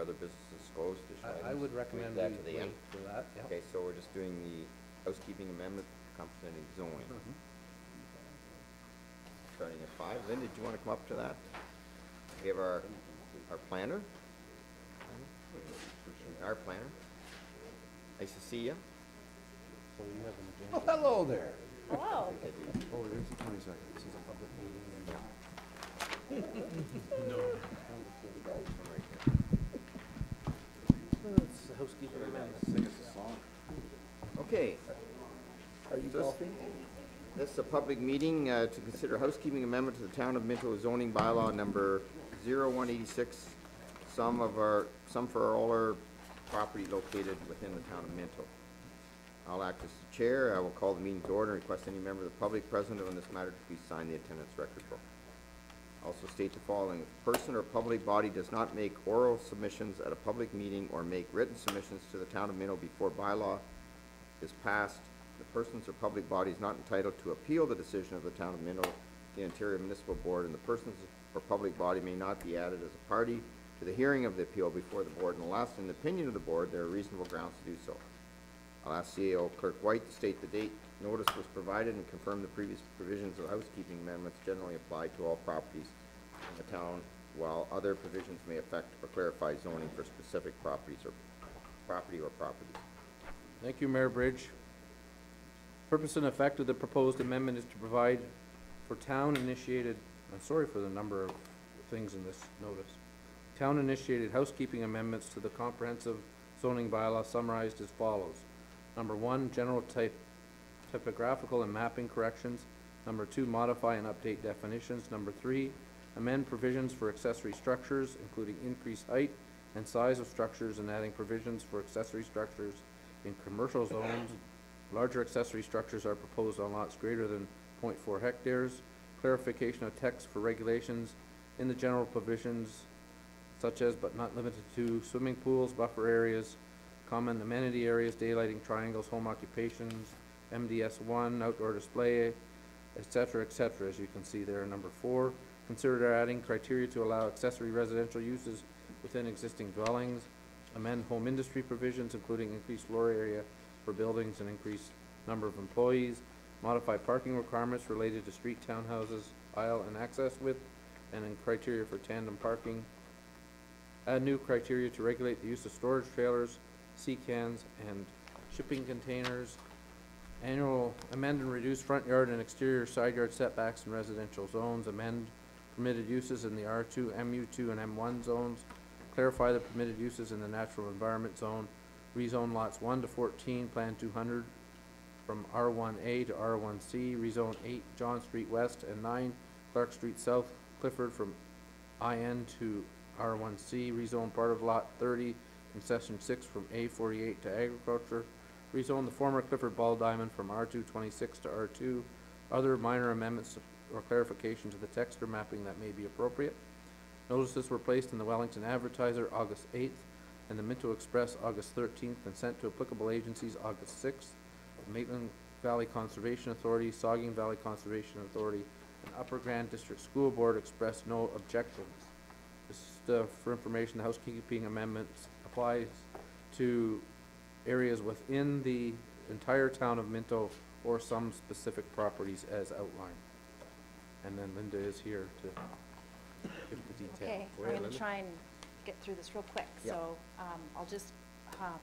other business disclosed. I would recommend that we to the wait end. for that, yeah. Okay, so we're just doing the housekeeping amendment complementing zoning. Starting at 5. Linda, do you want to come up to that? We have our planner. Our planner. Nice to see you. So you have an Oh, agenda. hello there. Hello. Oh, there's the 22nd. This is a public meeting. It's the housekeeping amendment. Sing us a song. Okay, Are you Just- golfing? this is a public meeting to consider housekeeping amendment to the Town of Minto zoning bylaw number 0186, some for all our property located within the Town of Minto. I'll act as the chair. I will call the meeting to order and request any member of the public present on this matter to please sign the attendance record book. Also state the following: if a person or public body does not make oral submissions at a public meeting or make written submissions to the Town of Minto before bylaw is passed, the persons or public body is not entitled to appeal the decision of the Town of Minto, the Ontario Municipal Board, and the persons or public body may not be added as a party to the hearing of the appeal before the board, unless, in the opinion of the board, there are reasonable grounds to do so. I'll ask CAO Clerk White to state the date notice was provided and confirm the previous provisions of housekeeping amendments generally apply to all properties in the town, while other provisions may affect or clarify zoning for specific properties or properties. Thank you, Mayor Bridge. Purpose and effect of the proposed amendment is to provide for town-initiated, I'm sorry for the number of things in this notice, town-initiated housekeeping amendments to the comprehensive zoning bylaw summarized as follows. Number 1, general typographical and mapping corrections. Number 2, modify and update definitions. Number 3, amend provisions for accessory structures, including increased height and size of structures and adding provisions for accessory structures in commercial zones. Larger accessory structures are proposed on lots greater than 0.4 hectares. Clarification of text for regulations in the general provisions, such as but not limited to swimming pools, buffer areas, common amenity areas, daylighting triangles, home occupations, MDS1, outdoor display, etc., as you can see there. Number 4, consider adding criteria to allow accessory residential uses within existing dwellings. Amend home industry provisions, including increased floor area for buildings and increased number of employees. Modify parking requirements related to street townhouses, aisle and access width, and in criteria for tandem parking. Add new criteria to regulate the use of storage trailers, sea cans, and shipping containers. Amend and reduce front yard and exterior side yard setbacks in residential zones. Amend permitted uses in the R2, MU2, and M1 zones. Clarify the permitted uses in the natural environment zone. Rezone lots 1 to 14, Plan 200 from R1A to R1C. Rezone 8 John Street West and 9 Clark Street South Clifford from IN to R1C. Rezone part of lot 30 from Section 6 from A48 to agriculture. Rezone the former Clifford Ball Diamond from R226 to R2. Other minor amendments or clarification to the text or mapping that may be appropriate. Notices were placed in the Wellington Advertiser August 8th and the Minto Express August 13th and sent to applicable agencies August 6th. The Maitland Valley Conservation Authority, Saugeen Valley Conservation Authority, and Upper Grand District School Board expressed no objections. Just for information, the housekeeping amendments applies to areas within the entire town of Minto or some specific properties as outlined. And then Linda is here to give the detail. Okay, Go I'm ahead, gonna Linda. try and get through this real quick. Yeah. So, I'll just,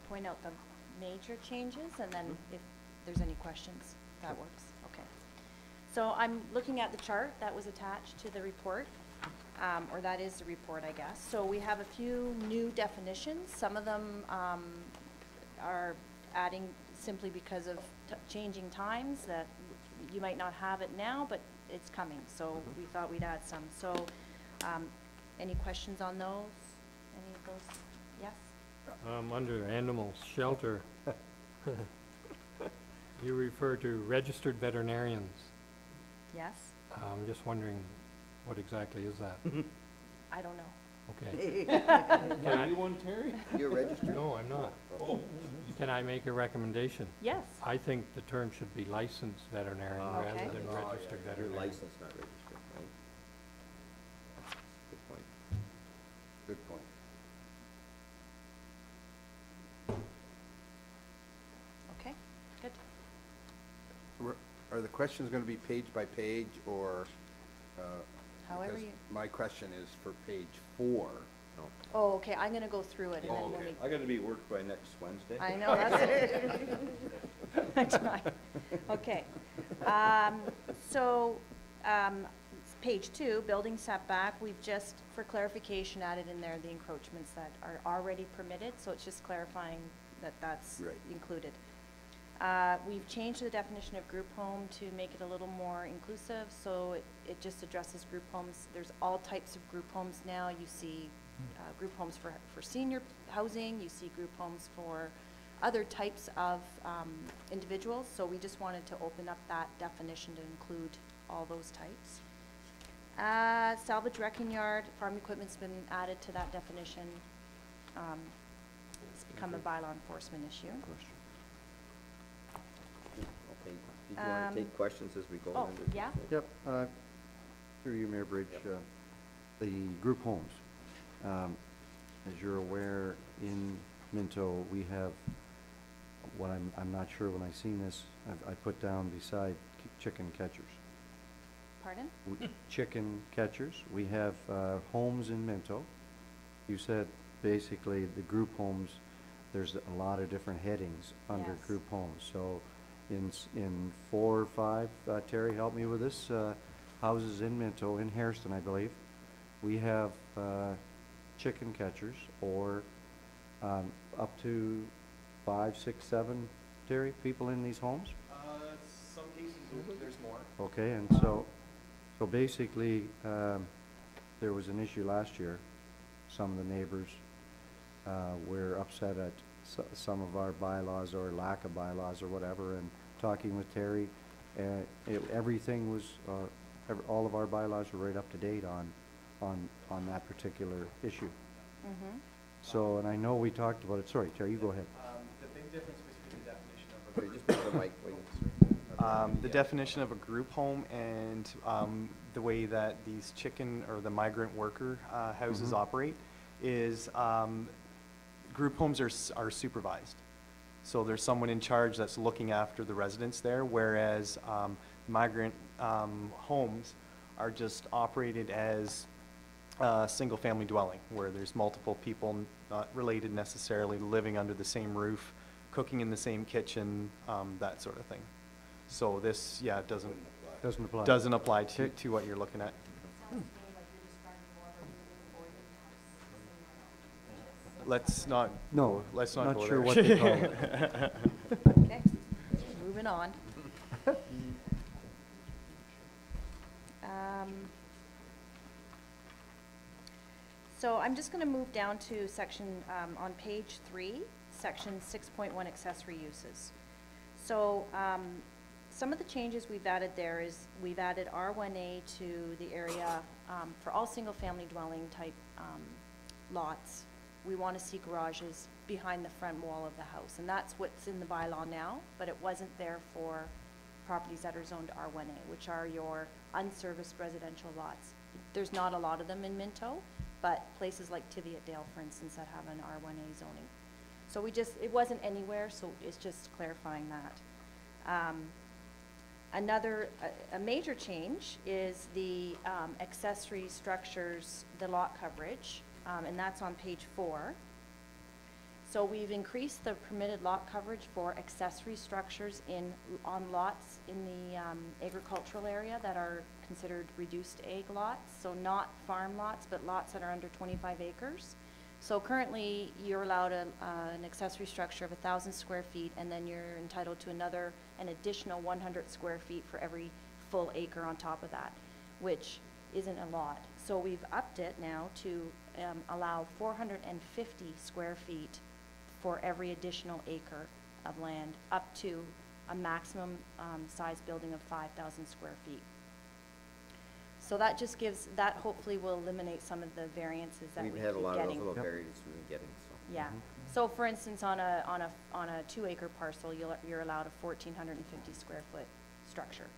point out the major changes, and then if there's any questions, that works. Okay. So I'm looking at the chart that was attached to the report, or that is the report, I guess. So we have a few new definitions. Some of them, are adding simply because of changing times that you might not have it now, but it's coming. So we thought we'd add some. So, any questions on those? Any of those? Yes? Under animal shelter, you refer to registered veterinarians. Yes? I'm just wondering, what exactly is that? I don't know. Okay. Are you one, Terry? You're registered? No, I'm not. Can I make a recommendation? Yes? I think the term should be licensed veterinarian Okay. rather than registered You're veterinarian. licensed, not registered, right? Good point. Good point. Are the questions gonna be page by page, or, However because you, my question is for page 4. oh, okay, I'm gonna go through it and then when we, I gotta be worked by next Wednesday. I know, that's it. Okay. So, page 2, building setback, we've just, for clarification, added in there the encroachments that are already permitted, so it's just clarifying that that's Right. included. We've changed the definition of group home to make it a little more inclusive, so it just addresses group homes. There's all types of group homes now. You see group homes for senior housing, you see group homes for other types of individuals, so we just wanted to open up that definition to include all those types. Salvage wrecking yard, farm equipment's been added to that definition. It's become a bylaw enforcement issue. Okay, did you want to take questions as we go? Oh, into- yeah? Yep, through you, Mayor Bridge, the group homes. As you're aware, in Minto, we have, what I'm not sure when I seen this, I put down beside chicken catchers. Pardon? Chicken catchers, we have, homes in Minto. You said basically the group homes, there's a lot of different headings under Yes. group homes. So in 4 or 5, Terry, help me with this, houses in Minto, in Hairston, I believe, we have, chicken catchers, or, up to 5, 6, 7, Terry, people in these homes? Some cases, there's more. Okay, and so basically, there was an issue last year. Some of the neighbors, were upset at some of our bylaws or lack of bylaws or whatever, and talking with Terry, everything was, all of our bylaws were right up to date on that particular issue. Mm-hmm. So, and I know we talked about it, sorry, Terry, you go ahead. The big difference between the definition of Okay, just put the mic, please. the definition of a group home and the way that these chicken or the migrant worker houses Mhm. operate is group homes are supervised. So there's someone in charge that's looking after the residents there, whereas migrant homes are just operated as a single-family dwelling, where there's multiple people not related necessarily, living under the same roof, cooking in the same kitchen, that sort of thing. So this, yeah, doesn't Doesn't apply. apply to, Okay. to what you're looking at. Let's not, No, let's not not go sure there. what they call it. Okay, moving on. So I'm just gonna move down to section, on page 3, section 6.1 accessory uses. So, some of the changes we've added there is, we've added R1A to the area, for all single-family dwelling type, lots. We wanna see garages behind the front wall of the house, and that's what's in the bylaw now, but it wasn't there for properties that are zoned R1A, which are your unserviced residential lots. There's not a lot of them in Minto, but places like Tiviotdale, for instance, that have an R1A zoning. So it wasn't anywhere, so it's just clarifying that. A major change is the accessory structures, the lot coverage, and that's on page 4. So we've increased the permitted lot coverage for accessory structures on lots in the agricultural area that are considered reduced ag lots, so not farm lots, but lots that are under 25 acres. So currently, you're allowed an accessory structure of 1,000 square feet, and then you're entitled to an additional 100 square feet for every full acre on top of that, which isn't a lot. So we've upped it now to allow 450 square feet for every additional acre of land, up to a maximum size building of 5,000 square feet. So that just gives, that hopefully will eliminate some of the variances that we keep We've had a lot of those getting. little variants we've been getting, so. Yeah, so for instance, on a 2-acre parcel, you're allowed a 1,450 square foot structure.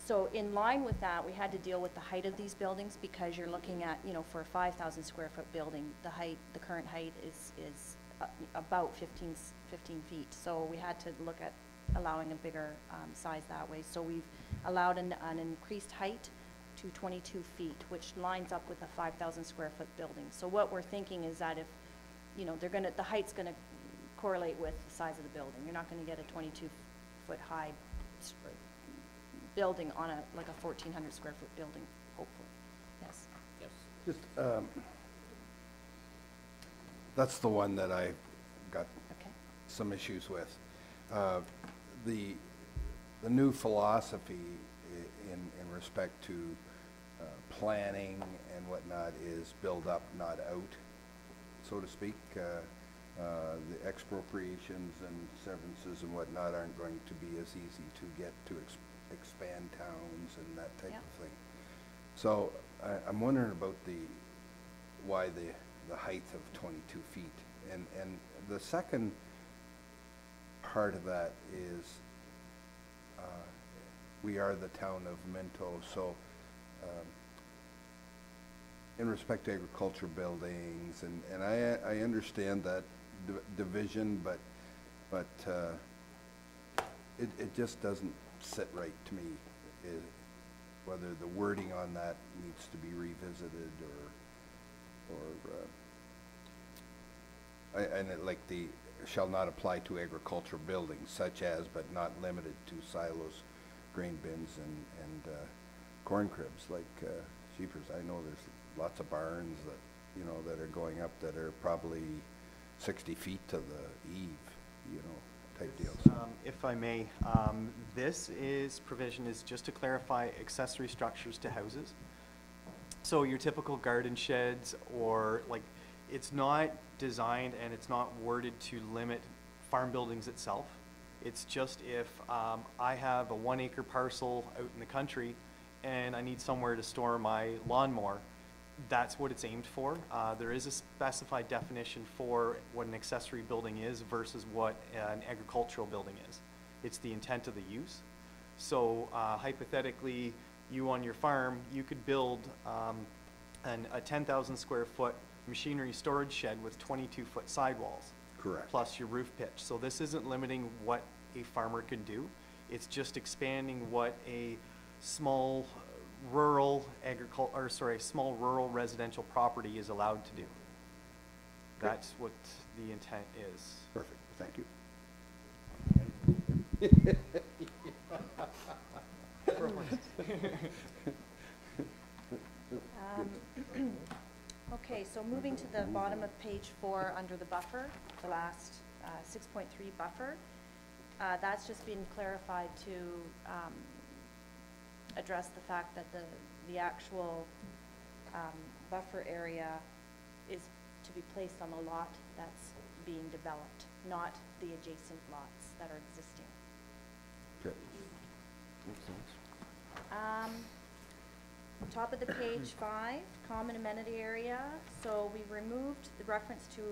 So in line with that, we had to deal with the height of these buildings, because you're looking at, for a 5,000 square foot building, the current height is about 15 feet. So we had to look at allowing a bigger size that way. So we've allowed an increased height to 22 feet, which lines up with a 5,000 square foot building. So what we're thinking is that if, you know, the height's gonna correlate with the size of the building. You're not gonna get a 22 foot high building on like a 1,400 square foot building, hopefully. Yes. Just, that's the one that I got Okay. some issues with. The new philosophy in respect to planning and whatnot is build up, not out, so to speak. The expropriations and severances and whatnot aren't going to be as easy to get to expand towns and that type Yep. of thing. So I'm wondering about why the height of 22 feet. And the second part of that is, we are the town of Minto, so in respect to agriculture buildings, and I understand that division, but it just doesn't sit right to me, whether the wording on that needs to be revisited like the shall not apply to agricultural buildings such as, but not limited to silos, grain bins, and corn cribs, like sheepers. I know there's lots of barns that, you know, that are going up that are probably 60 feet to the eave, you know, type deals. If I may, this provision is just to clarify accessory structures to houses. So your typical garden sheds, or like, it's not designed and it's not worded to limit farm buildings itself. It's just if I have a 1 acre parcel out in the country and I need somewhere to store my lawnmower, that's what it's aimed for. There is a specified definition for what an accessory building is versus what an agricultural building is. It's the intent of the use. So hypothetically, you on your farm, you could build a 10,000 square foot machinery storage shed with 22-foot sidewalls. Correct. Plus your roof pitch. So this isn't limiting what a farmer can do. It's just expanding what a small rural small rural residential property is allowed to do. That's what the intent is. Perfect, thank you. Okay, so moving to the bottom of page 4 under the buffer, the last 6.3 buffer, that's just been clarified to address the fact that the actual buffer area is to be placed on the lot that's being developed, not the adjacent lots that are existing. Okay. Makes sense. Top of the page 5, common amenity area. So we removed the reference to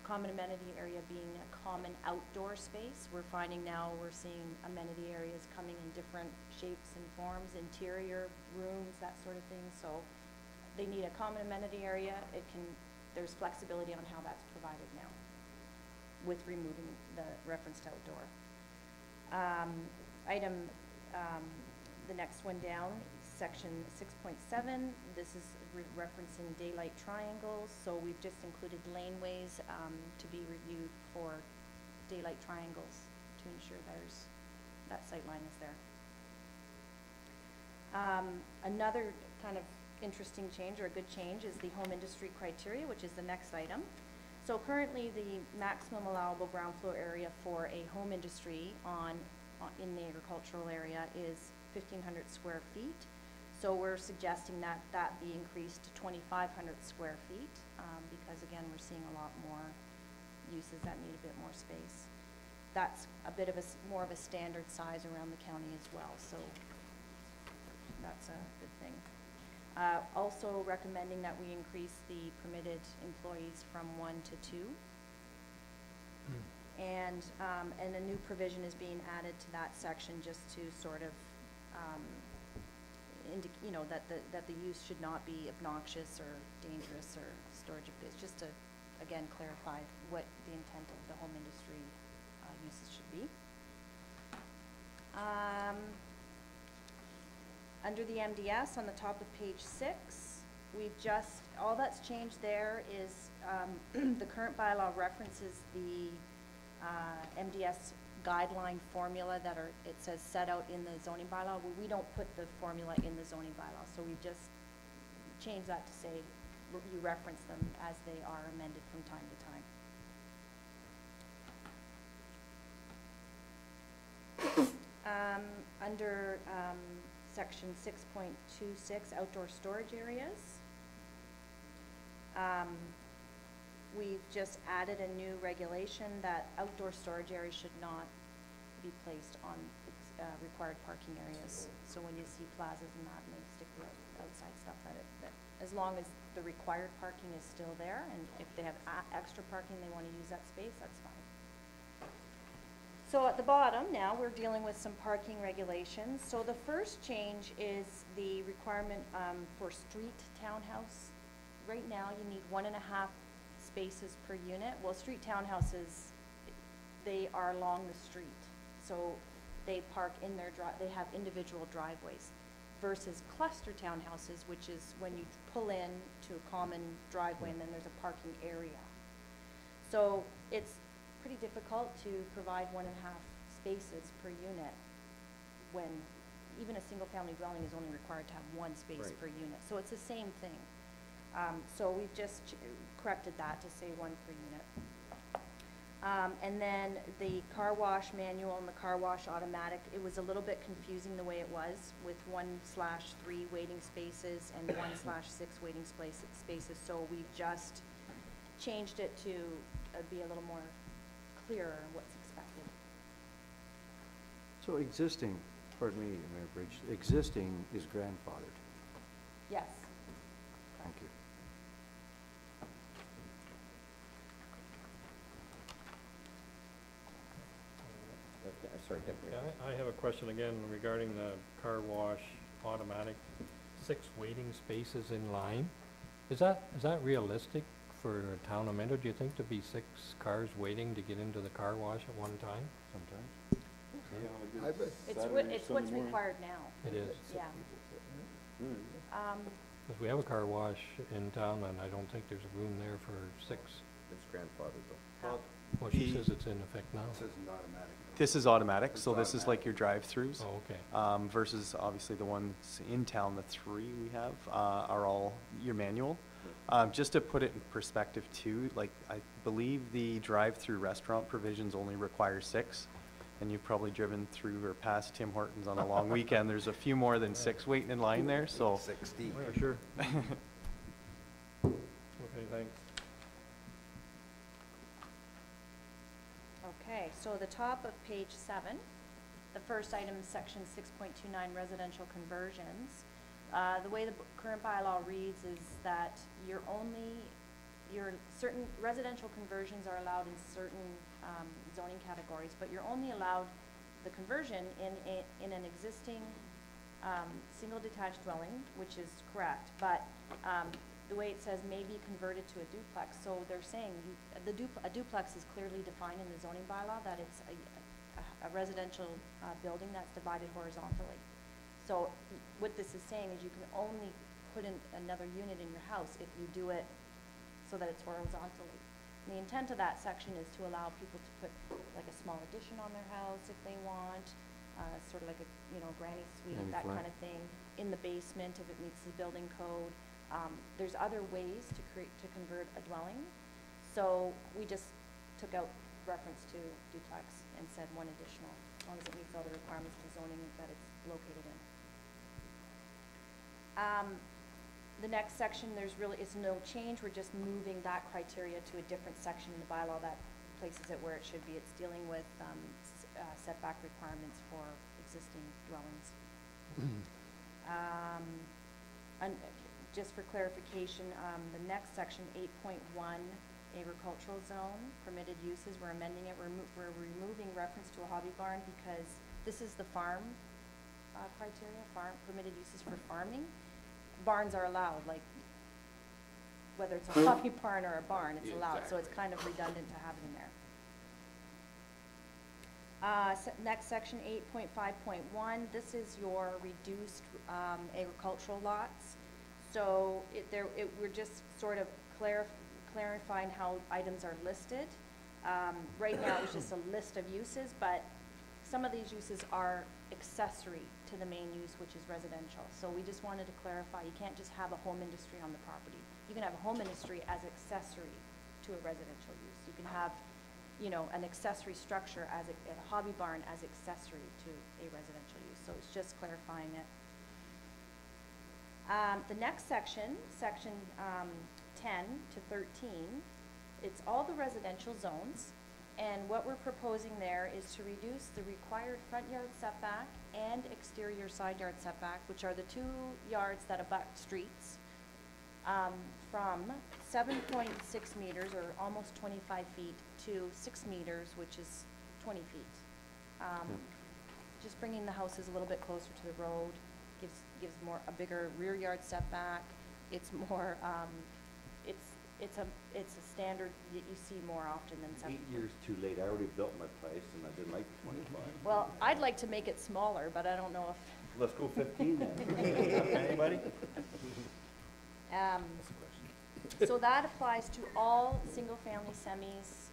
common amenity area being a common outdoor space. We're finding now we're seeing amenity areas coming in different shapes and forms, interior rooms, that sort of thing. So they need a common amenity area. There's flexibility on how that's provided now with removing the reference to outdoor. The next one down, section 6.7, this is referencing daylight triangles. So we've just included laneways to be reviewed for daylight triangles to ensure that sight line is there. Another kind of interesting change, or a good change, is the home industry criteria, which is the next item. So currently the maximum allowable ground floor area for a home industry in the agricultural area is 1,500 square feet. So we're suggesting that be increased to 2,500 square feet because again, we're seeing a lot more uses that need a bit more space. That's a bit of more of a standard size around the county as well, so that's a good thing. Also recommending that we increase the permitted employees from 1 to 2. And a new provision is being added to that section just to sort of that the use should not be obnoxious or dangerous or storage of goods, just to again clarify what the intent of the home industry uses should be. Under the MDS, on the top of page 6, we've just, all that's changed there is, the current bylaw references the, MDS guideline formula that are, it says set out in the zoning bylaw. Well, we don't put the formula in the zoning bylaw, so we've just changed that to say, you reference them as they are amended from time to time. Under section 6.26, outdoor storage areas, we've just added a new regulation that outdoor storage areas should not be placed on required parking areas. So when you see plazas and that, and they stick the outside stuff, that as long as the required parking is still there, and if they have extra parking, they want to use that space, that's fine. So at the bottom now, we're dealing with some parking regulations. So the first change is the requirement for street townhouse. Right now, you need 1.5 spaces per unit. Well, street townhouses, they are along the street. So they park in their they have individual driveways versus cluster townhouses, which is when you pull in to a common driveway and then there's a parking area. So it's pretty difficult to provide 1.5 spaces per unit when even a single-family dwelling is only required to have 1 space Right. per unit. So it's the same thing. So we've just corrected that to say 1 per unit. And then the car wash manual and the car wash automatic, it was a little bit confusing the way it was with 1/3 waiting spaces and 1/6 waiting spaces. So we've just changed it to be a little more clearer what's expected. So existing, pardon me, Mayor Bridge, existing is grandfathered. Yes. Thank you. Sorry, Deputy. Yeah, I have a question again regarding the car wash automatic, 6 waiting spaces in line. Is that realistic for a town of Minto? Do you think to be 6 cars waiting to get into the car wash at one time? Sometimes. It's what's required now. It is. Yeah. Because we have a car wash in town and I don't think there's room there for 6. It's grandfathered though. Well, she says it's in effect now. This isn't automatic. This is automatic, It's so this is like automatic. your drive-throughs. Oh, okay. Versus obviously the ones in town, the 3 we have, are all your manual. Just to put it in perspective too, like, I believe the drive-through restaurant provisions only require 6. And you've probably driven through or past Tim Hortons on a long weekend. There's a few more than 6 waiting in line there, so. 60. Yeah, sure. Okay, thanks. Okay, so the top of page 7, the first item, section 6.29, residential conversions. The way the current bylaw reads is that certain residential conversions are allowed in certain zoning categories, but you're only allowed the conversion in an existing single detached dwelling, which is correct, but the way it says may be converted to a duplex, so they're saying a duplex is clearly defined in the zoning bylaw that it's a residential building that's divided horizontally. So what this is saying is you can only put in another unit in your house if you do it so that it's horizontally. And the intent of that section is to allow people to put like a small addition on their house if they want, sort of like a, granny suite, Granny that flat. kind of thing, in the basement if it meets the building code. There's other ways to convert a dwelling. So we just took out reference to duplex and said 1 additional, as long as it meets all the requirements of zoning that it's located in. The next section, is no change. We're just moving that criteria to a different section in the bylaw that places it where it should be. It's dealing with setback requirements for existing dwellings. And just for clarification, the next section, 8.1, agricultural zone, permitted uses, we're amending it. We're removing reference to a hobby barn because this is the farm criteria, permitted uses for farming. Barns are allowed, like, whether it's a hobby barn or a barn, it's allowed, so it's kind of redundant to have it in there. Next, section 8.5.1, this is your reduced agricultural lots. So we're just sort of clarifying how items are listed. Right now, it's just a list of uses, but some of these uses are accessory to the main use, which is residential. So we just wanted to clarify, you can't just have a home industry on the property. You can have a home industry as accessory to a residential use. You can have, you know, an accessory structure as a hobby barn as accessory to a residential use. So it's just clarifying it. The next section, section 10 to 13, it's all the residential zones. And what we're proposing there is to reduce the required front yard setback and exterior side yard setback, which are the 2 yards that abut streets, from 7.6 meters, or almost 25 feet, to 6 meters, which is 20 feet. Just bringing the houses a little bit closer to the road gives a bigger rear yard setback. It's more, it's a standard that you see more often than 7. 8 years too late, I already built my place and I didn't like 25. Well, I'd like to make it smaller, but I don't know if, Let's go 15 then. Anybody? so that applies to all single-family semis,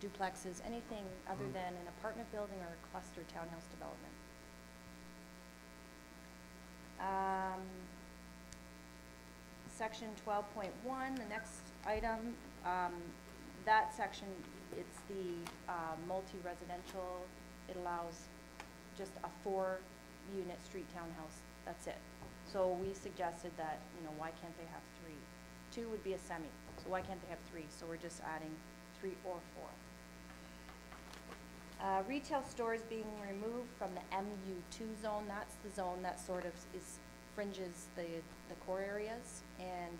duplexes, anything other than an apartment building or a cluster townhouse development. Section 12.1, the next item, that section, it's the multi-residential. It allows just a 4-unit street townhouse, that's it. So we suggested that, you know, why can't they have 3? 2 would be a semi, so why can't they have 3? So we're just adding 3 or 4. Retail stores being removed from the MU2 zone. That's the zone that sort of fringes the core areas, and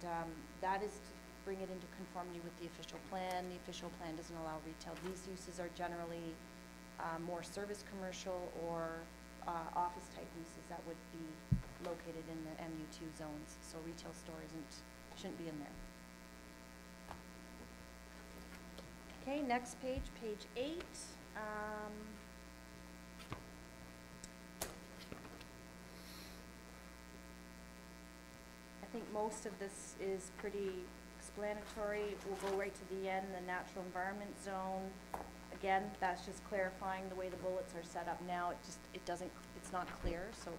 that is to bring it into conformity with the official plan. The official plan doesn't allow retail. These uses are generally more service commercial or office type uses that would be located in the MU2 zones. So retail store shouldn't be in there. Okay, next page, page 8. I think most of this is pretty explanatory. We'll go right to the end, the natural environment zone. Again, that's just clarifying the way the bullets are set up now. It's not clear, so.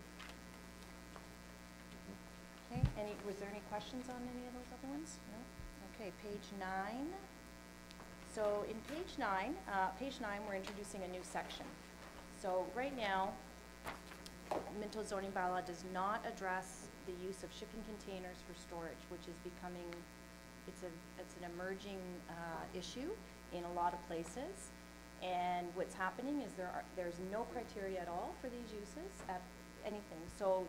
Okay, was there any questions on any of those other ones? No? Okay, page 9. So in page 9, we're introducing a new section. So right now, Minto zoning bylaw does not address the use of shipping containers for storage, which is becoming, it's an emerging issue in a lot of places. And what's happening is there's no criteria at all for these uses at anything. So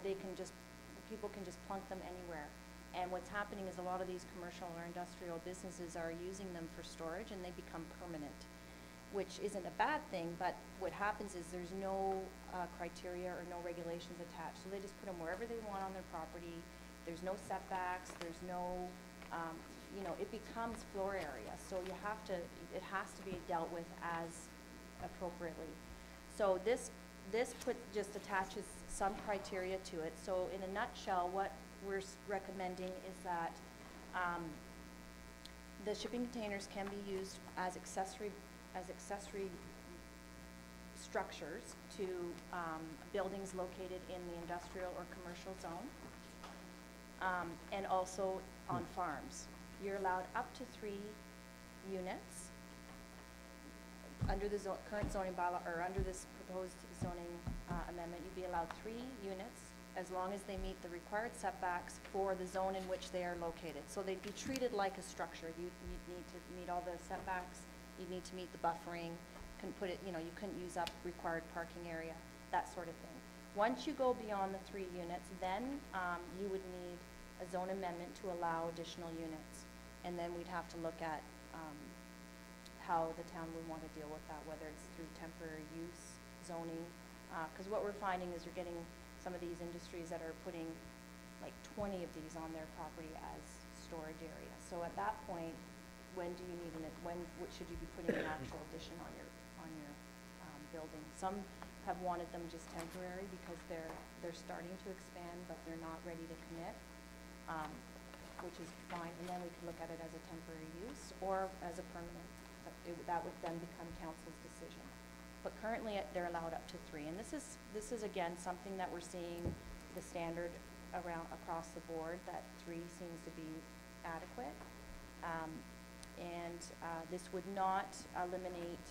people can just plunk them anywhere. And what's happening is a lot of these commercial or industrial businesses are using them for storage, and they become permanent, which isn't a bad thing, but what happens is there's no criteria or no regulations attached. So they just put them wherever they want on their property. There's no setbacks, there's no, it becomes floor area. So it has to be dealt with as appropriately. So this just attaches some criteria to it. So in a nutshell, what we're recommending is that the shipping containers can be used as accessory structures to buildings located in the industrial or commercial zone, and also on farms. You're allowed up to 3 units. Under the current zoning bylaw, or under this proposed zoning amendment, you'd be allowed 3 units as long as they meet the required setbacks for the zone in which they are located. So they'd be treated like a structure. You'd need to meet all the setbacks. You'd need to meet the buffering. You couldn't use up required parking area, that sort of thing. Once you go beyond the 3 units, then you would need a zone amendment to allow additional units. And then we'd have to look at how the town would want to deal with that, whether it's through temporary use, zoning. Because what we're finding is you're getting some of these industries that are putting like 20 of these on their property as storage area. So at that point, when should you be putting an actual addition on your building. Some have wanted them just temporary because they're starting to expand, but they're not ready to commit, which is fine, and then we can look at it as a temporary use or as a permanent. That would then become council's decision. But currently, they're allowed up to 3, and this is again, something that we're seeing the standard across the board, that 3 seems to be adequate. This would not eliminate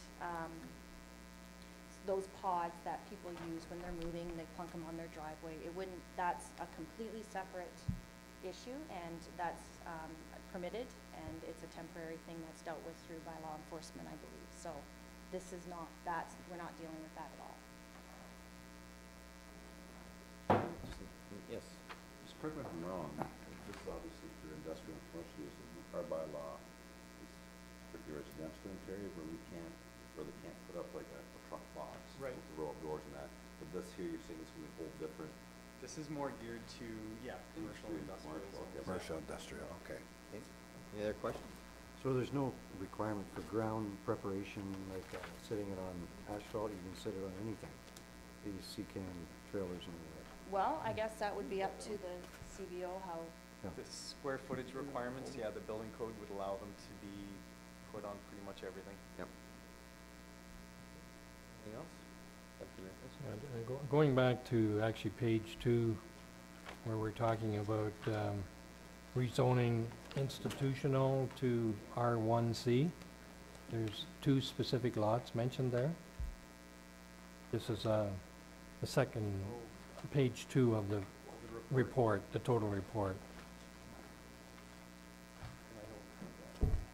those pods that people use when they're moving, they plunk them on their driveway. It wouldn't, that's a completely separate issue, and that's permitted, and it's a temporary thing that's dealt with through by law enforcement, I believe. So this is not, we're not dealing with that at all. Yes. Just correct me if I'm wrong, this is obviously for industrial and commercial use, and our bylaw is strictly residential in areas where they can't put up like a truck box. Right. With the roll-up doors and that, but this here, you're saying it's gonna be a whole different. This is more geared to, commercial, Industry, industrial. commercial, okay. Commercial, industrial, okay. Okay. Any other questions? So there's no requirement for ground preparation, like sitting it on asphalt, you can sit it on anything, these C-Can trailers and all that. Well, I guess that would be up to the CBO how, The square footage requirements, the building code would allow them to be put on pretty much everything. Yep. Anything else? Going back to actually page 2, where we're talking about rezoning institutional to R1C, there's 2 specific lots mentioned there. This is the second, page 2 of the report, the total report.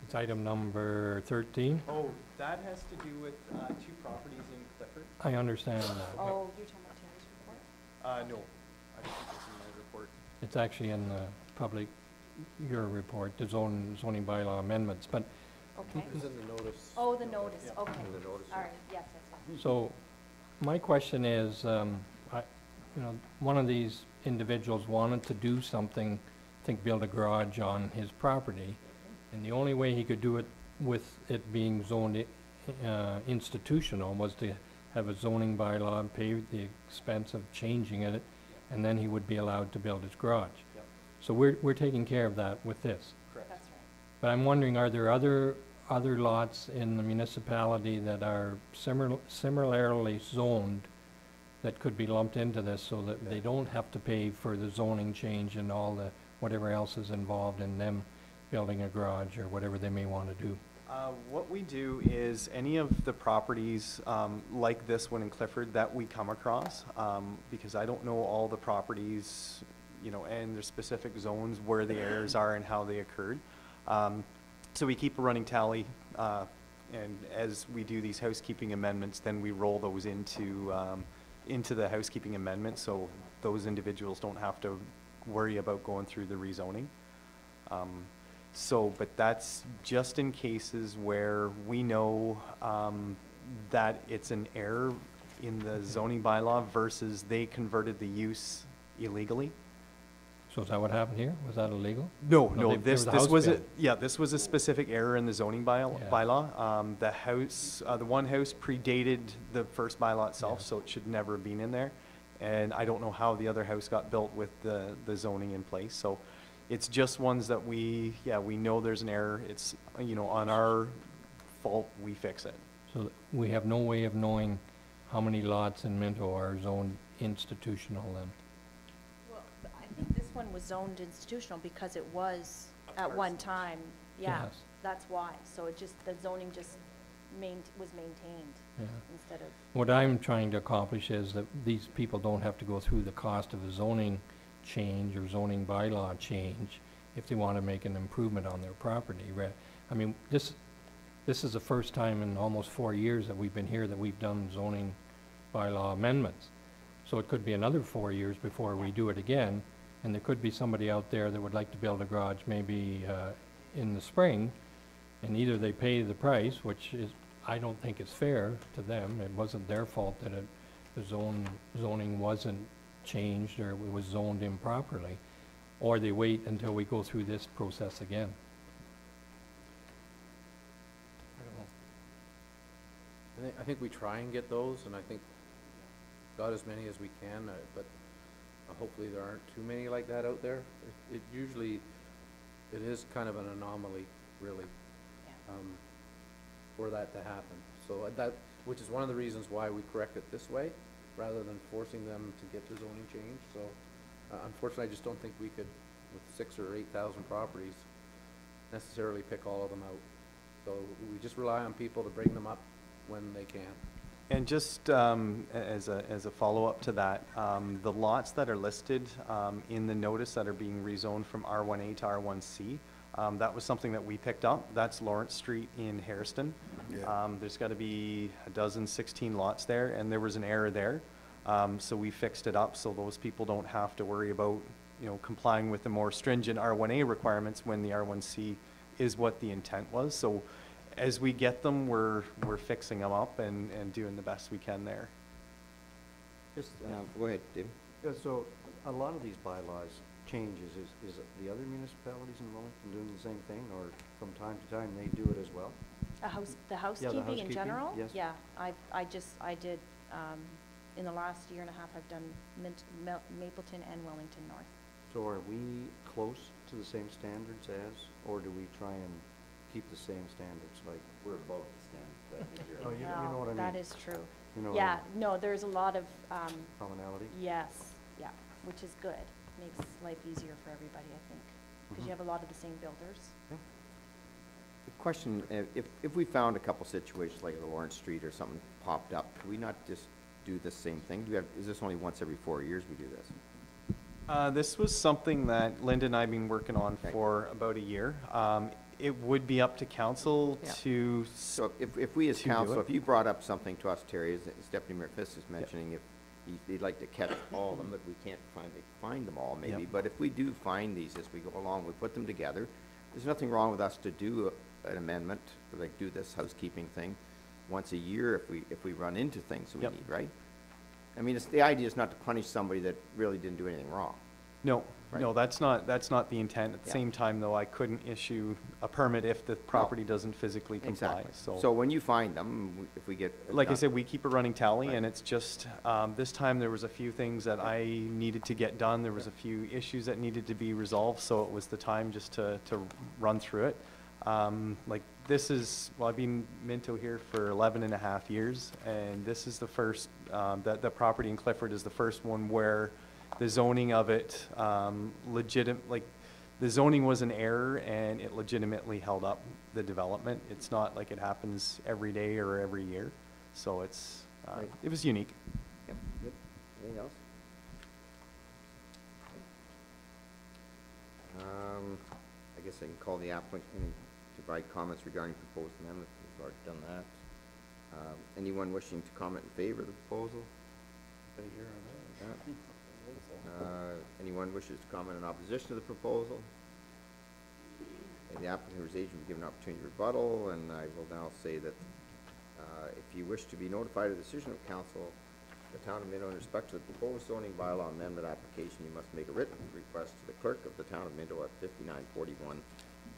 It's item number 13. Oh, that has to do with 2 properties in Clifford? I understand that. oh, you're talking about Terry's report? No, I don't think it's in my report. It's actually in the public, your report, the zoning bylaw amendments, but, Okay. It's in the notice. Oh, the notice, Yeah. okay. In the notice, All right, yes, that's fine. so, my question is, one of these individuals wanted to do something, I think build a garage on his property, and the only way he could do it with it being zoned institutional was to have a zoning bylaw and pay the expense of changing it, and then he would be allowed to build his garage. Yep. So we're taking care of that with this. Correct. That's right. But I'm wondering, are there other lots in the municipality that are similarly zoned that could be lumped into this so that they don't have to pay for the zoning change and all the, whatever else is involved in them building a garage or whatever they may want to do? What we do is any of the properties like this one in Clifford that we come across, because I don't know all the properties, and their specific zones where the errors are and how they occurred. So we keep a running tally, and as we do these housekeeping amendments, then we roll those into the housekeeping amendment, so those individuals don't have to worry about going through the rezoning. But that's just in cases where we know that it's an error in the zoning bylaw versus they converted the use illegally. So is that what happened here? Was that illegal? No, No, no, there was this a house was built. this was a specific error in the zoning Yeah. bylaw. The house, the one house predated the first bylaw itself, Yeah. so it should never have been in there. And I don't know how the other house got built with the zoning in place, so it's just ones that we know there's an error. It's, on our fault, we fix it. So we have no way of knowing how many lots in Minto are zoned institutional then? Well, I think this one was zoned institutional because it was at one time, yeah, Yes. that's why. So it just, the zoning just was maintained Yeah. instead of, What I'm trying to accomplish is that these people don't have to go through the cost of a zoning change or zoning bylaw change if they want to make an improvement on their property. I mean, this is the first time in almost 4 years that we've been here that we've done zoning bylaw amendments. So it could be another 4 years before we do it again, and there could be somebody out there that would like to build a garage maybe in the spring, and either they pay the price, which is, I don't think is fair to them. It wasn't their fault that the zoning wasn't changed or it was zoned improperly, or they wait until we go through this process again. I don't know. I think we try and get those, and I think got as many as we can, but hopefully there aren't too many like that out there. It usually, it is kind of an anomaly, really, Yeah. for that to happen. So that, which is one of the reasons why we correct it this way, rather than forcing them to get their zoning change. So unfortunately, I just don't think we could, with 6,000 or 8,000 properties, necessarily pick all of them out. So we just rely on people to bring them up when they can. And just as a follow-up to that, the lots that are listed in the notice that are being rezoned from R1A to R1C, that was something that we picked up. That's Lawrence Street in Hairston. Yeah. There's got to be 16 lots there, and there was an error there. So we fixed it up so those people don't have to worry about, you know, complying with the more stringent R1A requirements when the R1C is what the intent was. So as we get them, we're fixing them up and doing the best we can there. Just, Go ahead, David. yeah, so a lot of these bylaws changes, is the other municipalities in Wellington doing the same thing, or from time to time they do it as well? The housekeeping in housekeeping, general? yes. Yeah, I did, in the last year and a half, I've done Mapleton and Wellington North. So are we close to the same standards as, or do we try and keep the same standards, like? We're above the standard that we Oh, hear. you know what I mean? That is true. You know what I Yeah, mean? no, there's a lot of, Commonality? yes, yeah, which is good. Makes life easier for everybody, I think, because you have a lot of the same builders. The question, if we found a couple situations like the Lawrence Street or something popped up, could we not just do the same thing? Do we have, is this only once every 4 years we do this? This was something that Linda and I have been working on Okay. for about a year. It would be up to council Yeah. to, So if we as to do council, it. if you brought up something to us, Terry, as Deputy Mayor Fisk is mentioning, if you'd like to catch all of them, but we can't find them all maybe, Yep. but if we do find these as we go along, we put them together, there's nothing wrong with us to do an amendment, like do this housekeeping thing once a year if we run into things that we Yep. need, right? I mean, the idea is not to punish somebody that really didn't do anything wrong. no, Right. no, that's not the intent. At the Yeah. same time, though, I couldn't issue a permit if the property doesn't physically comply, Exactly. so. So when you find them, if we get. it Like I done- said, we keep a running tally, Right. and it's just, this time there was a few things that I needed to get done. There was a few issues that needed to be resolved, so it was the time just to run through it. Like, this is, well, I've been Minto here for 11 and a half years, and this is the first, the property in Clifford is the first one where the zoning of it, the zoning was an error, and it legitimately held up the development. It's not like it happens every day or every year, so it's, Right. it was unique. Yep, good. Anything else? I guess I can call the applicant to provide comments regarding proposed amendments. We've already done that. Anyone wishing to comment in favor of the proposal? Anybody here on that? Anyone wishes to comment in opposition to the proposal? And the applicant or his agent will be given an opportunity to rebuttal, and I will now say that if you wish to be notified of the decision of council, the town of Minto in respect to the proposed zoning bylaw amendment application, you must make a written request to the clerk of the town of Minto at 5941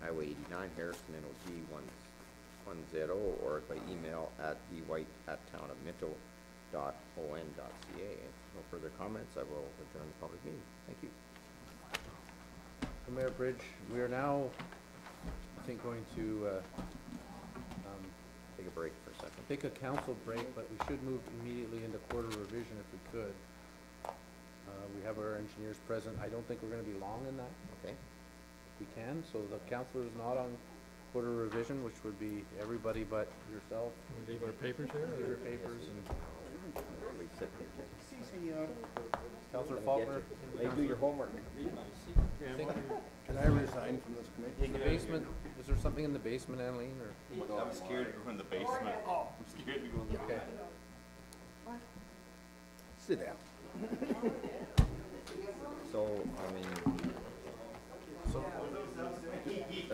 Highway 89, Harrison, NOG 110, or by email at dwight@townofminto.on.ca. No further comments, I will adjourn the public meeting. Thank you. So Mayor Bridge, we are now, I think, going to Take a break for a second. take a council break, but we should move immediately into quarter revision if we could. We have our engineers present. I don't think we're gonna be long in that. Okay. We can, so the councilor is not on quarter revision, which would be everybody but yourself. We leave our papers here? Leave your papers and We sit there. Councilor Faulkner. Do your homework. Can I resign from this committee? In the basement, is there something in the basement, Annalene, or? I'm scared to go in the basement. I'm scared to go in the Okay. Sit down. So, I mean. So,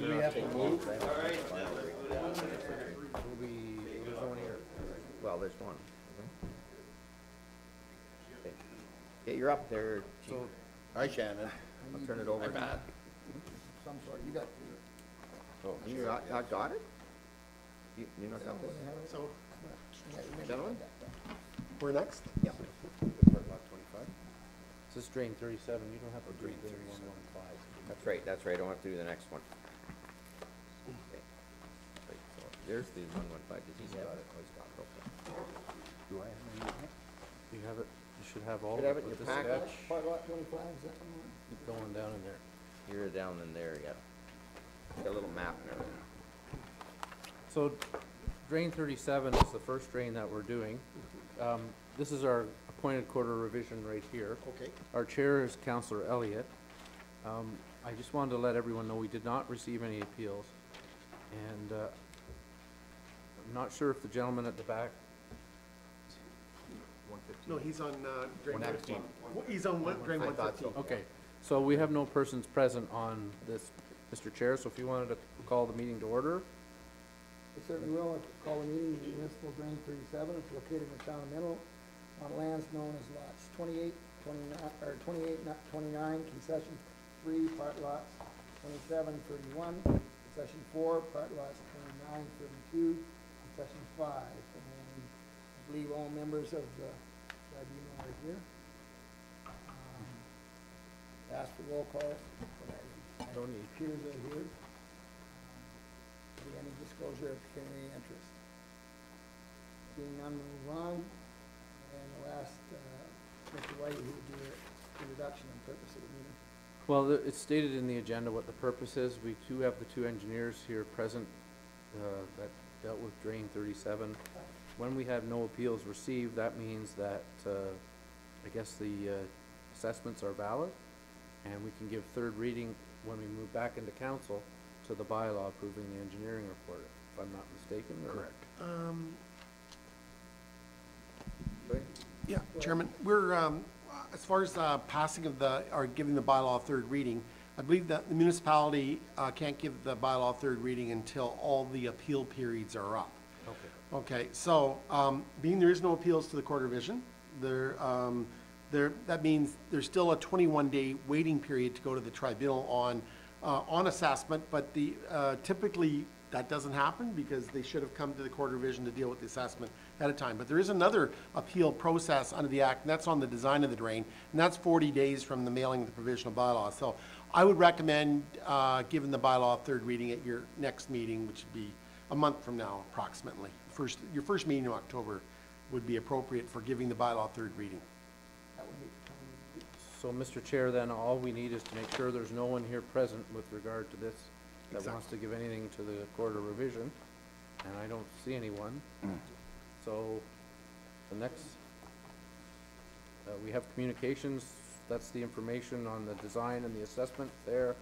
Do we have to move? will be, there's no one here. Well, there's one. Okay. Yeah, you're up there, Chief. So, Hi, Shannon. I'll turn it over. Some sort, you got. You not got it? You not got this? So, Gentlemen? We're next? Yep. This is drain 37, you don't have to do drain 115. That's right, I don't have to do the next one. Okay. Right, so there's the 115, does he have it? Oh, he's got it, okay. Do I have any? You have it, you should have all of Should have it it in with your the package. sketch. Part lot 25, is that the one? Keep going down in there. Here, down in there, yeah. Got a little map and everything. So drain 37 is the first drain that we're doing. This is our appointed quarter revision right here. Okay. Our chair is Councillor Elliott. I just wanted to let everyone know we did not receive any appeals. And I'm not sure if the gentleman at the back, No, he's on, drain 115. He's on drain I thought 115. so. okay. So we have no persons present on this, Mr. Chair, so if you wanted to call the meeting to order. I certainly will. I call the meeting of municipal drain 37. It's located in the town of Mineral on lands known as lots 28, 29, concession 3, part lots 27, 31, concession 4, part lots 29, 32, concession 5. And then I believe all members of the tribunal are here. Ask for roll call, but I No need. peers are here. Be any disclosure of pecuniary interest? Being none, move on. And the last, Mr. White, who would do the introduction and purpose of the meeting. Well, it's stated in the agenda what the purpose is. We do have the two engineers here present that dealt with drain 37. When we have no appeals received, that means that, I guess the assessments are valid, and we can give third reading when we move back into council to the bylaw approving the engineering report, if I'm not mistaken, or? Correct. Yeah, Chairman, we're, as far as passing of the, or giving the bylaw third reading, I believe that the municipality can't give the bylaw third reading until all the appeal periods are up. Okay. Okay, so, being there is no appeals to the Court of Revision, that means there's still a 21-day waiting period to go to the tribunal on assessment, but typically that doesn't happen because they should have come to the Court of Revision to deal with the assessment at a time. But there is another appeal process under the Act, and that's on the design of the drain, and that's 40 days from the mailing of the provisional bylaw. So I would recommend giving the bylaw third reading at your next meeting, which would be a month from now approximately. Your first meeting in October would be appropriate for giving the bylaw third reading. That would be. So, Mr. Chair, then all we need is to make sure there's no one here present with regard to this that wants to give anything to the Court of Revision, and I don't see anyone. So, the next, we have communications, that's the information on the design and the assessment there.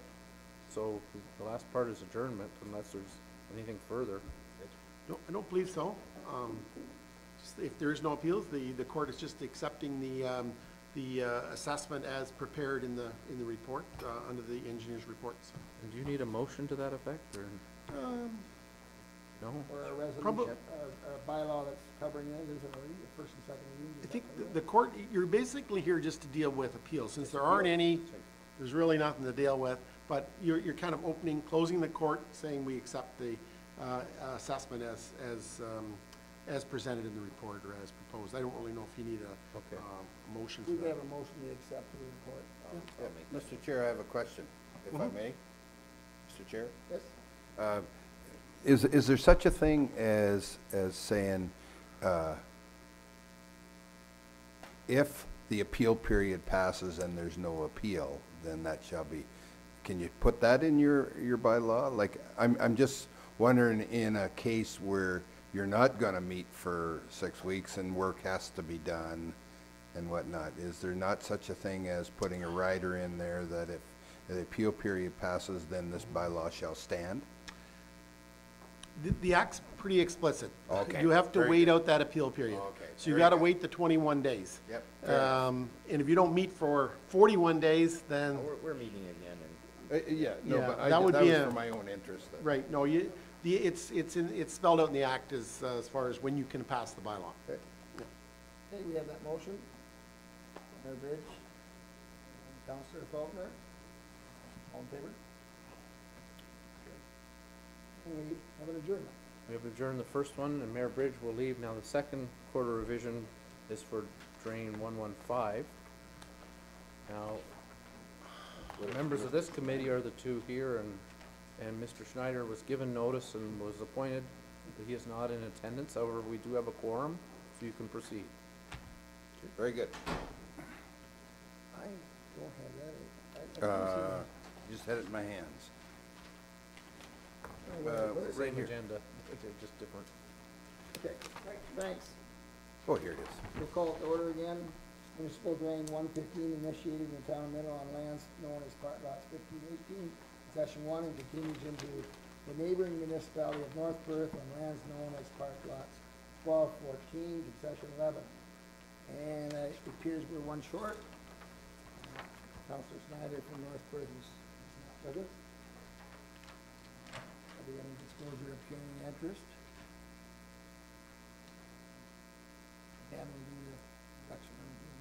So, the last part is adjournment, unless there's anything further. No, I don't believe so. Just if there is no appeals, the court is just accepting the assessment as prepared in the report, under the engineer's reports. And do you need a motion to that effect, or no? Or a resolution, Probably- a bylaw that's covering it, is it already, the first and second reading? I think the court, you're basically here just to deal with appeals. Since there aren't any, there's really nothing to deal with, but you're kind of closing the court, saying we accept the assessment as presented in the report or as proposed. I don't really know if you need Okay. a motion We for that. have a motion to accept the report. Mr. Chair, I have a question, if I may. Mr. Chair? Yes? Is there such a thing as saying, if the appeal period passes and there's no appeal, then that shall be, can you put that in your bylaw? Like, I'm just wondering, in a case where you're not gonna meet for 6 weeks and work has to be done and whatnot, is there not such a thing as putting a rider in there that if the appeal period passes, then this bylaw shall stand? The Act's pretty explicit. Okay, You have to very wait good. out that appeal period. Okay, So you very gotta good. wait the 21 days. Yep. fair enough. And if you don't meet for 41 days, then, We're meeting again, and Yeah, no, Yeah, but that would be was a- for my own interest. right, no, it's spelled out in the Act as far as when you can pass the bylaw. Okay, we have that motion. Mayor Bridge, and Councillor Faulkner. All in favor? And we have an adjournment. We have adjourned the first one, and Mayor Bridge will leave. Now, the second quarter revision is for drain 115. Now, the members of this committee are the two here, and Mr. Schneider was given notice and was appointed, but he is not in attendance. However, we do have a quorum, so you can proceed. Very good. I don't have that. I don't see Just had it in my hands. that. Oh, wait, Right Same here. agenda, they're just different. Okay, thanks. Oh, here it is. We'll call it to order again. Municipal drain 115 initiated in the town of Middle on lands known as part lots 1518, session 1, and continues into the neighboring municipality of North Perth on lands known as part lots 1214 to session 11. And it appears we're one short. Councilor Snyder from North Perth is not with us. Are there any disclosure of hearing interest? And we'll do the election review.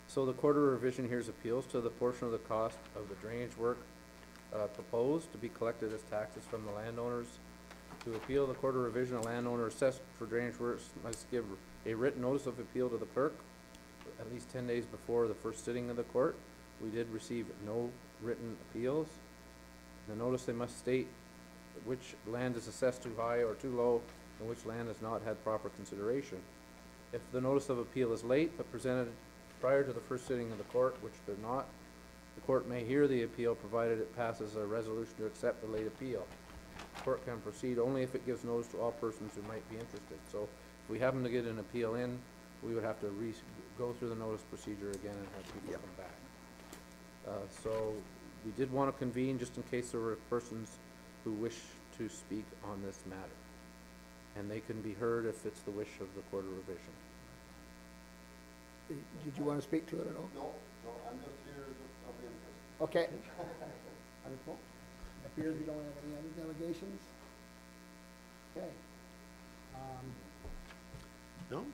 So the quarter revision here is appeals to the portion of the cost of the drainage work proposed to be collected as taxes from the landowners. To appeal the quarter revision, a landowner assessed for drainage works must give a written notice of appeal to the clerk at least 10 days before the first sitting of the court. We did receive no written appeals. In the notice, they must state which land is assessed too high or too low, and which land has not had proper consideration. If the notice of appeal is late but presented prior to the first sitting of the court, which they're not, the court may hear the appeal provided it passes a resolution to accept the late appeal. The court can proceed only if it gives notice to all persons who might be interested. So if we happen to get an appeal in, we would have to go through the notice procedure again and have people Yep. come back. So we did want to convene just in case there were persons who wish to speak on this matter. And they can be heard if it's the wish of the quarter revision. Did you want to speak to it at all? No, I'm just here, I'll be interested. Okay. Wonderful. Appears we don't have any other delegations. Okay. No?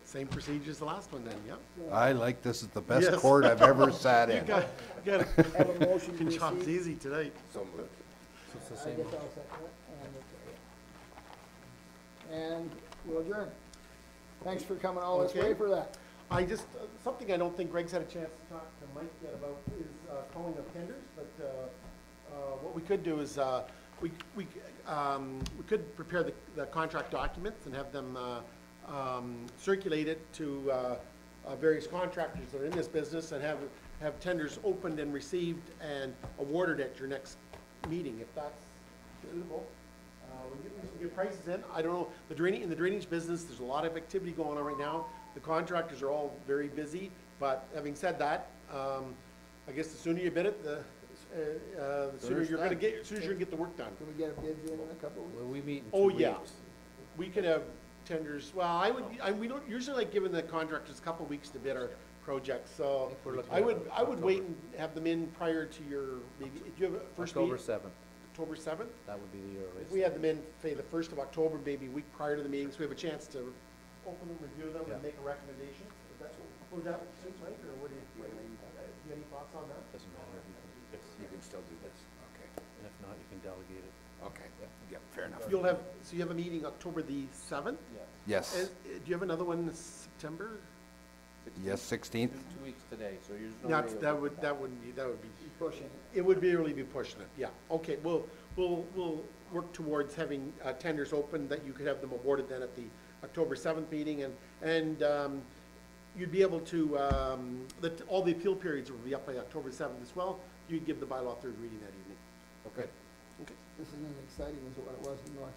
Same procedure as the last one then, yeah? I like this is the best Yes. court I've ever sat You in. got Have a motion to your chops receive. easy tonight. So moved. So it's the I same. guess I'll second it, and we'll adjourn. Thanks for coming all this way Okay. for that. I just, something I don't think Greg's had a chance to talk to Mike yet about is calling of tenders, but what we could do is, we could prepare the contract documents and have them circulate it to various contractors that are in this business and have tenders opened and received and awarded at your next meeting, if that's suitable. We can get prices in. I don't know, in the drainage business, there's a lot of activity going on right now. The contractors are all very busy, but having said that, I guess the sooner you bid it, the sooner you're gonna get, as soon as you're gonna get the work done. Can we get a bid in a couple of weeks? Well, we meet in 2 Oh, weeks. yeah. We could have tenders, well, we don't usually like giving the contractors a couple of weeks to bid our projects, so think we're looking I at would October. wait and have them in prior to your, maybe, do you have a first meeting? October 7th, October 7th? that would be the If earliest. we had them in, say, the 1st of October, maybe a week prior to the meeting, so we have a chance to open them, review them, Yeah. and make a recommendation. Would that suit, Mike, or what do you have any thoughts on that? Doesn't matter, You can still do this. Okay. and if not, you can delegate it. Okay. Yep, fair enough. You'll have, so you have a meeting October the 7th? Yes. And, do you have another one in September? Yes, 16th? 2 weeks today, so you're just. That would be. Pushing it. It would be really be pushing it, yeah. Okay, we'll work towards having tenders open, that you could have them awarded then at the October 7th meeting, and you'd be able to, all the appeal periods will be up by October 7th as well. You'd give the bylaw third reading that evening. Okay. This isn't as exciting as what it was in North